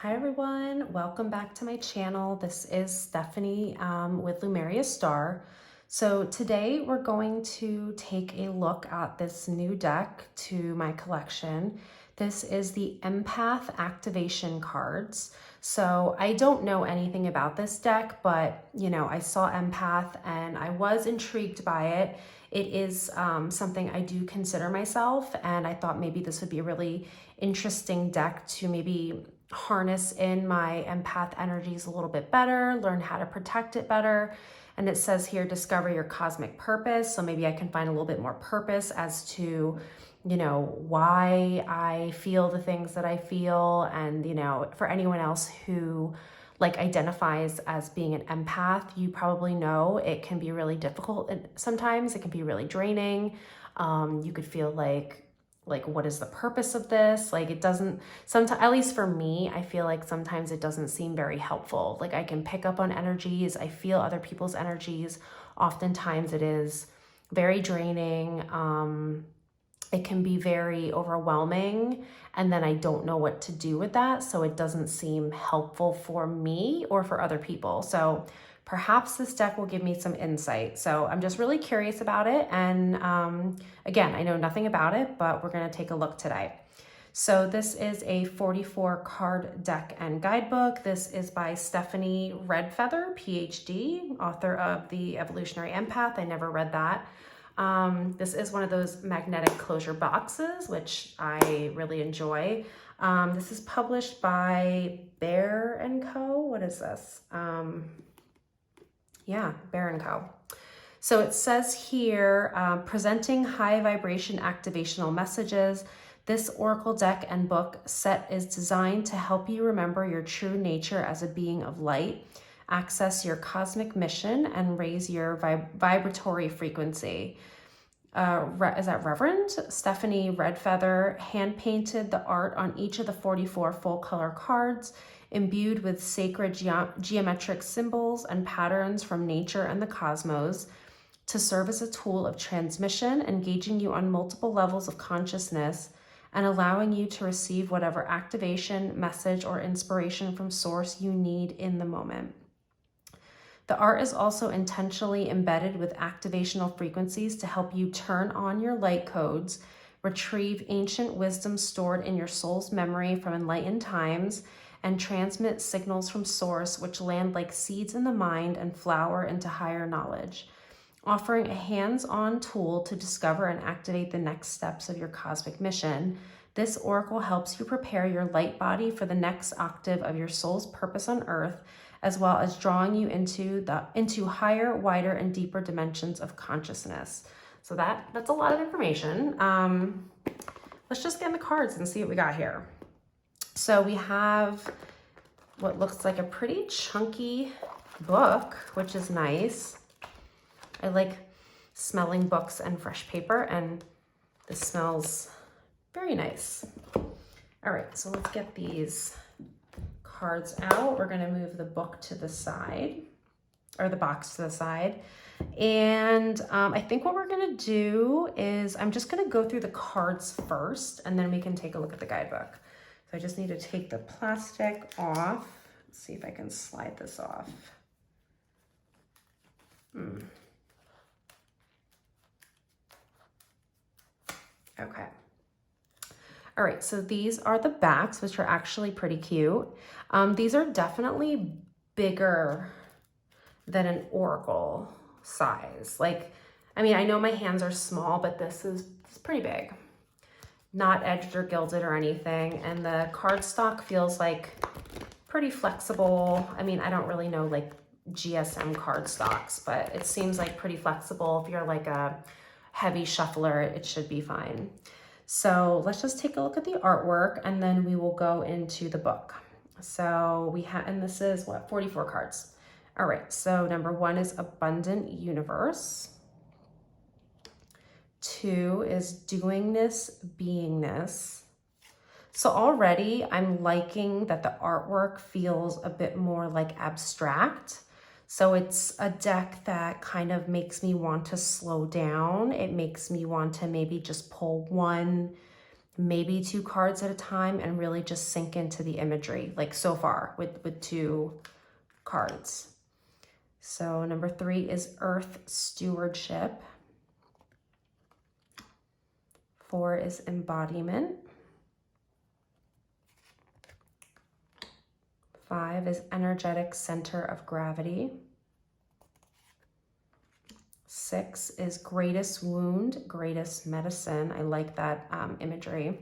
Hi everyone, welcome back to my channel. This is Stephanie with Lumeria Star. So today we're going to take a look at this new deck to my collection. This is the Empath activation cards. So I don't know anything about this deck, but I saw Empath and I was intrigued by it. It is something I do consider myself, and I thought maybe this would be a really interesting deck to maybe harness in my empath energies a little bit better, learn how to protect it better. And it says here, discover your cosmic purpose. So maybe I can find a little bit more purpose as to, why I feel the things that I feel. And, for anyone else who identifies as being an empath, you probably know it can be really difficult. And sometimes it can be really draining. You could feel like what is the purpose of this? It doesn't, sometimes, at least for me, I feel like sometimes it doesn't seem very helpful. I can pick up on energies, I feel other people's energies. Oftentimes it is very draining. It can be very overwhelming, and then I don't know what to do with that. So it doesn't seem helpful for me or for other people. So perhaps this deck will give me some insight. So I'm just really curious about it. And again, I know nothing about it, but we're going to take a look today. So this is a 44 card deck and guidebook. This is by Stephanie Redfeather, PhD, author of The Evolutionary Empath. I never read that. This is one of those magnetic closure boxes, which I really enjoy. This is published by Bear & Co. What is this? Yeah, Bear & Co. So it says here, presenting high vibration activational messages. This Oracle deck and book set is designed to help you remember your true nature as a being of light, access your cosmic mission, and raise your vibratory frequency. Is that Reverend? Stephanie Redfeather hand-painted the art on each of the 44 full-color cards, imbued with sacred geometric symbols and patterns from nature and the cosmos, to serve as a tool of transmission, engaging you on multiple levels of consciousness and allowing you to receive whatever activation, message, or inspiration from source you need in the moment. The art is also intentionally embedded with activational frequencies to help you turn on your light codes, retrieve ancient wisdom stored in your soul's memory from enlightened times, and transmit signals from source which land like seeds in the mind and flower into higher knowledge, offering a hands-on tool to discover and activate the next steps of your cosmic mission. This oracle helps you prepare your light body for the next octave of your soul's purpose on earth, as well as drawing you into higher, wider, and deeper dimensions of consciousness. So that's a lot of information. Let's just get in the cards and see what we got here. So we have what looks like a pretty chunky book, which is nice. I like smelling books and fresh paper, and this smells very nice. All right, so let's get these cards out. We're going to move the book to the side, or the box to the side. And I think what we're going to do is I'm just going to go through the cards first, and then we can take a look at the guidebook. So I just need to take the plastic off. Let's see if I can slide this off. Okay. All right, so these are the backs, which are actually pretty cute. These are definitely bigger than an oracle size. I know my hands are small, but this is pretty big. Not edged or gilded or anything. And the cardstock feels pretty flexible. I don't really know GSM cardstocks, but it seems pretty flexible. If you're a heavy shuffler, it should be fine. So let's just take a look at the artwork, and then we will go into the book. So we have, and this is 44 cards. All right, so number 1 is Abundant Universe. 2 is Doingness, Beingness. So already I'm liking that the artwork feels a bit more abstract. So it's a deck that kind of makes me want to slow down. It makes me want to maybe just pull one maybe 2 cards at a time, and really just sink into the imagery, like so far with 2 cards. So number 3 is Earth Stewardship. 4 is Embodiment. 5 is Energetic Center of Gravity. 6 is Greatest Wound, Greatest Medicine. I like that imagery.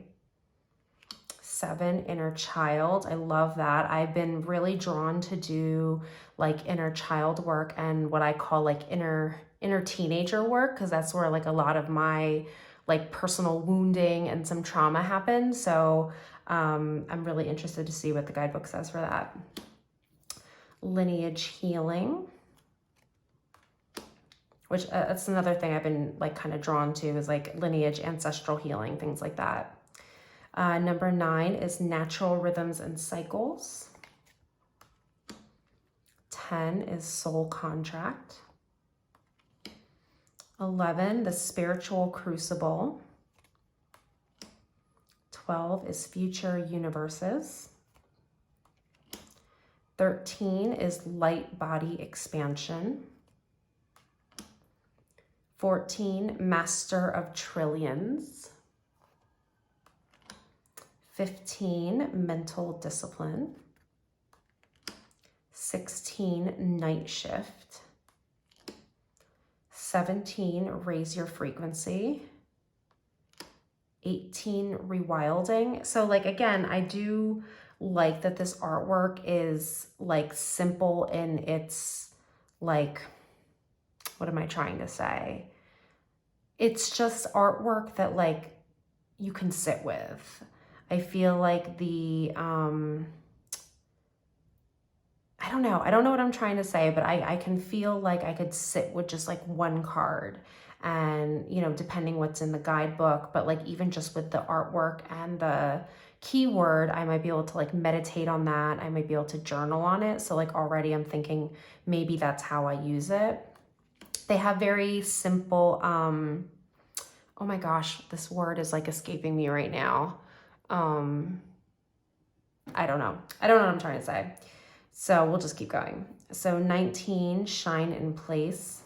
7, Inner Child. I love that. I've been really drawn to do like inner child work and what I call like inner teenager work, because that's where like a lot of my like personal wounding and some trauma happened. So I'm really interested to see what the guidebook says for that. Lineage Healing, which that's another thing I've been like kind of drawn to, is like lineage, ancestral healing, things like that. Number 9 is Natural Rhythms and Cycles. 10 is Soul Contract. 11, The Spiritual Crucible. 12 is Future Universes. 13 is Light Body Expansion. 14, Master of Trillions. 15, Mental Discipline. 16, Night Shift. 17, Raise Your Frequency. 18, Rewilding. So like, again, I do like that this artwork is like simple in its like, what am I trying to say? It's just artwork that like you can sit with. I feel like the, I don't know what I'm trying to say, but I can feel like I could sit with just like one card, and, you know, depending what's in the guidebook, but like even just with the artwork and the keyword, I might be able to like meditate on that. I might be able to journal on it. So like already I'm thinking maybe that's how I use it. They have very simple, oh my gosh, this word is like escaping me right now. I don't know what I'm trying to say. So we'll just keep going. So 19, Shine in Place.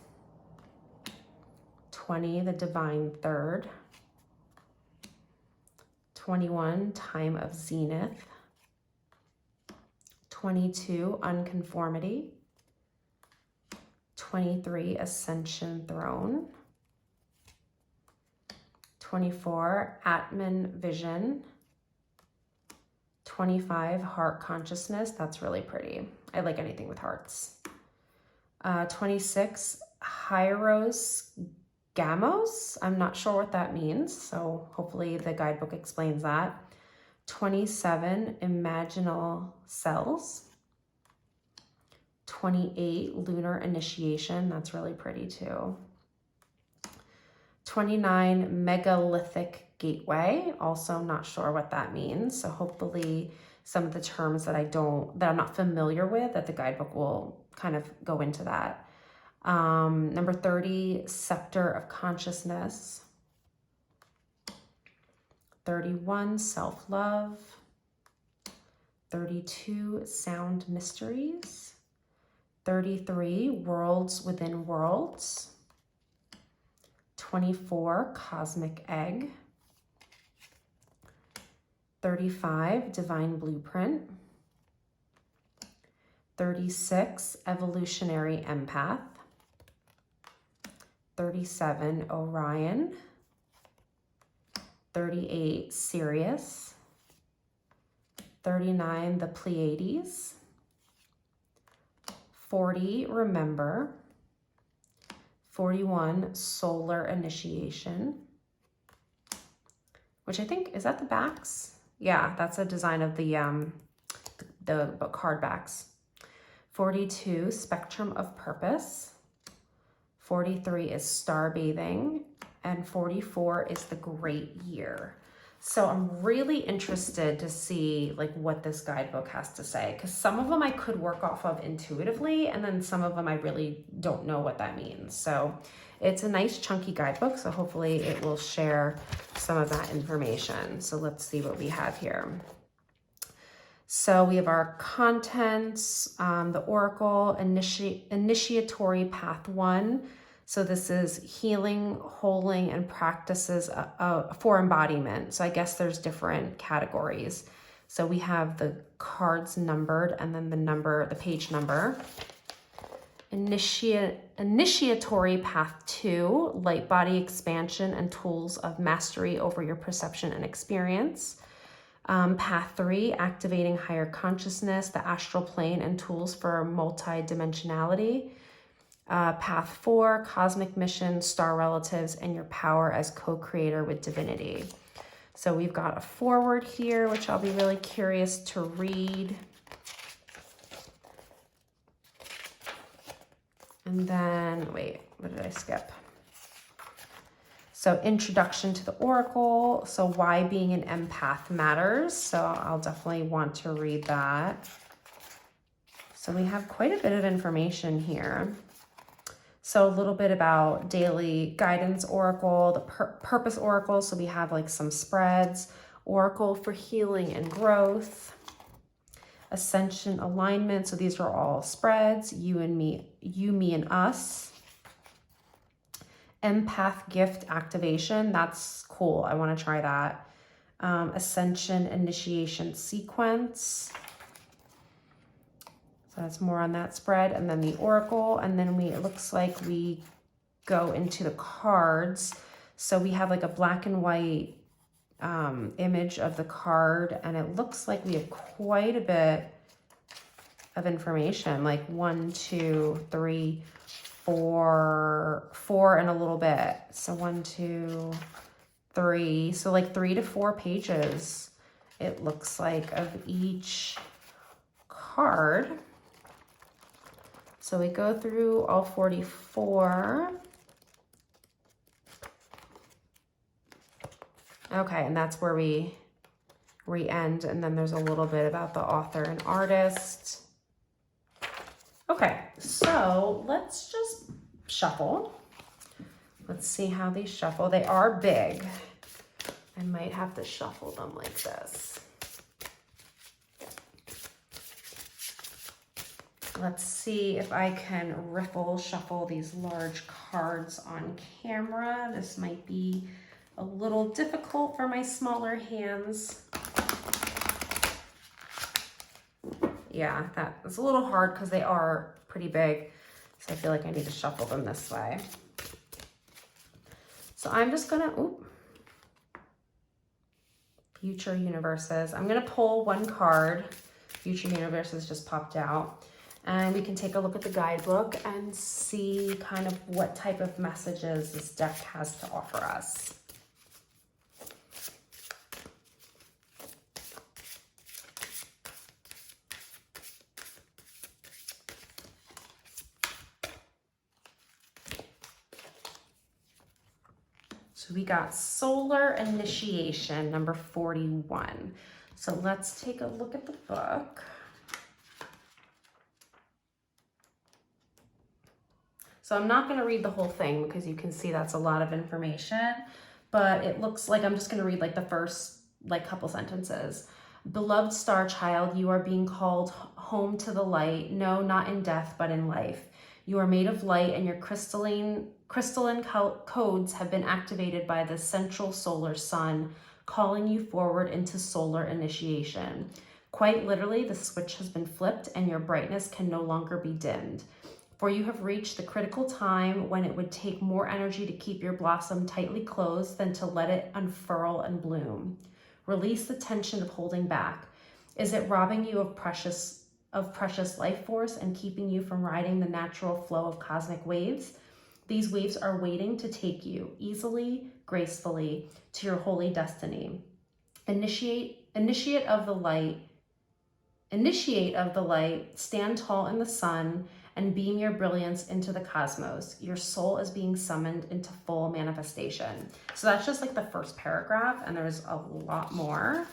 20, The Divine Third. 21, Time of Zenith. 22, Unconformity. 23, Ascension Throne. 24, Atman Vision. 25, Heart Consciousness. That's really pretty. I like anything with hearts. 26, Hyros Gamos. I'm not sure what that means, so hopefully the guidebook explains that. 27, Imaginal Cells. 28, Lunar Initiation. That's really pretty too. 29, Megalithic Gateway. Also not sure what that means. So hopefully some of the terms that I'm not familiar with, that the guidebook will kind of go into that. Number 30, Scepter of Consciousness. 31, Self-Love. 32, Sound Mysteries. 33, Worlds Within Worlds. 24, Cosmic Egg. 35, Divine Blueprint. 36, Evolutionary Empath. 37, Orion. 38, Sirius. 39, the Pleiades. 40, Remember. 41, Solar Initiation, which I think, is that the backs? Yeah, that's a design of the card backs. 42, Spectrum of Purpose. 43 is Starbathing, and 44 is the Great Year. So I'm really interested to see like what this guidebook has to say, because some of them I could work off of intuitively, and then some of them I really don't know what that means. So It's a nice chunky guidebook, so hopefully it will share some of that information. So let's see what we have here. So we have our contents, the Oracle, Initiatory Path 1. So this is healing, holding, and practices for embodiment. So I guess there's different categories. So we have the cards numbered and then the page number. Initiatory Path 2, light body expansion and tools of mastery over your perception and experience. Path 3, activating higher consciousness, the astral plane, and tools for multidimensionality. Path 4, cosmic mission, star relatives, and your power as co-creator with divinity. So we've got a foreword here, which I'll be really curious to read. And then, wait, what did I skip? So introduction to the Oracle. So why being an empath matters. So I'll definitely want to read that. So we have quite a bit of information here. So a little bit about daily guidance oracle, the purpose oracle. So we have like some spreads, oracle for healing and growth, ascension alignment. So these are all spreads, you and me, you, me, and us. Empath gift activation. That's cool. I want to try that. Ascension initiation sequence. So that's more on that spread. And then the oracle. And then it looks like we go into the cards. So we have like a black and white image of the card. And it looks like we have quite a bit of information, like 1, 2, 3, 4 and a little bit. So 1, 2, 3. So like 3 to 4 pages, it looks like, of each card. So we go through all 44. Okay, and that's where we end. And then there's a little bit about the author and artist. Okay, so let's just shuffle. Let's see how these shuffle. They are big. I might have to shuffle them like this. Let's see if I can shuffle these large cards on camera. This might be a little difficult for my smaller hands. Yeah, that is a little hard because they are pretty big. So I feel like I need to shuffle them this way. So I'm just gonna, Future Universes. I'm gonna pull one card. Future Universes just popped out. And we can take a look at the guidebook and see kind of what type of messages this deck has to offer us. So we got Solar Initiation, number 41. So let's take a look at the book. So I'm not going to read the whole thing because you can see that's a lot of information, but it looks like I'm just going to read like the first couple sentences. Beloved star child, you are being called home to the light. No, not in death, but in life. You are made of light, and your crystalline codes have been activated by the central solar sun, calling you forward into solar initiation. Quite literally, the switch has been flipped and your brightness can no longer be dimmed. For you have reached the critical time when it would take more energy to keep your blossom tightly closed than to let it unfurl and bloom. Release the tension of holding back. Is it robbing you of precious life force and keeping you from riding the natural flow of cosmic waves? These waves are waiting to take you easily, gracefully to your holy destiny. Initiate of the light, stand tall in the sun and beam your brilliance into the cosmos. Your soul is being summoned into full manifestation. So that's just like the first paragraph, and there's a lot more.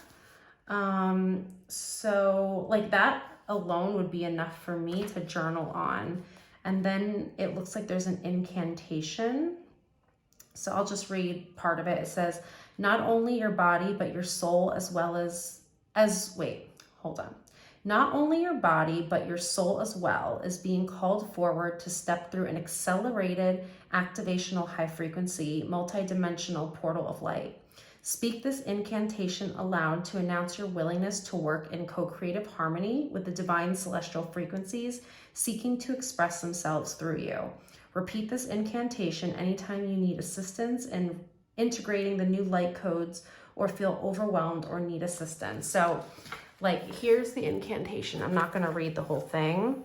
So like that alone would be enough for me to journal on. And then it looks like there's an incantation. So I'll just read part of it. It says, not only your body, but your soul Not only your body, but your soul as well is being called forward to step through an accelerated, activational, high-frequency, multidimensional portal of light. Speak this incantation aloud to announce your willingness to work in co-creative harmony with the divine celestial frequencies seeking to express themselves through you. Repeat this incantation anytime you need assistance in integrating the new light codes or feel overwhelmed or need assistance. So like, here's the incantation. I'm not going to read the whole thing.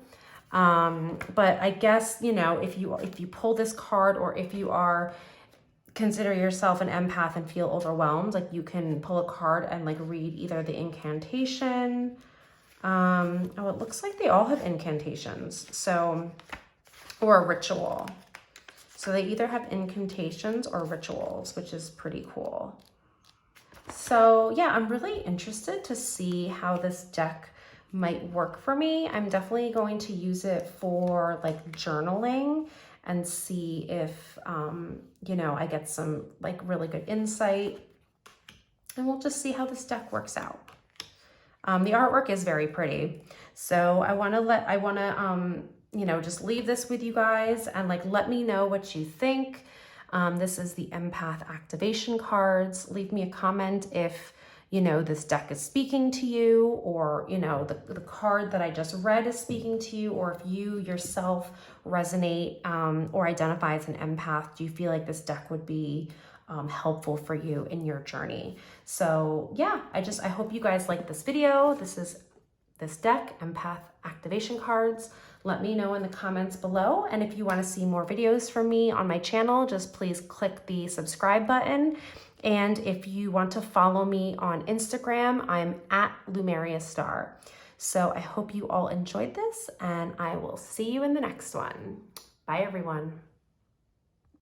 But I guess, you know, if you pull this card, or if you consider yourself an empath and feel overwhelmed, like, you can pull a card and like read either the incantation. Oh, it looks like they all have incantations. So, or a ritual. So they either have incantations or rituals, which is pretty cool. So yeah, I'm really interested to see how this deck might work for me. I'm definitely going to use it for like journaling and see if, you know, I get some like really good insight, and we'll just see how this deck works out. The artwork is very pretty. So I want to you know, just leave this with you guys and like, let me know what you think. This is the Empath activation cards. Leave me a comment if, you know, this deck is speaking to you, or, you know, the card that I just read is speaking to you, or if you yourself resonate or identify as an empath. Do you feel like this deck would be helpful for you in your journey? So yeah, I hope you guys like this video. This is this deck, Empath activation cards. Let me know in the comments below. And if you want to see more videos from me on my channel, just please click the subscribe button. And if you want to follow me on Instagram, I'm at LumeriaStar. So I hope you all enjoyed this, and I will see you in the next one. Bye, everyone.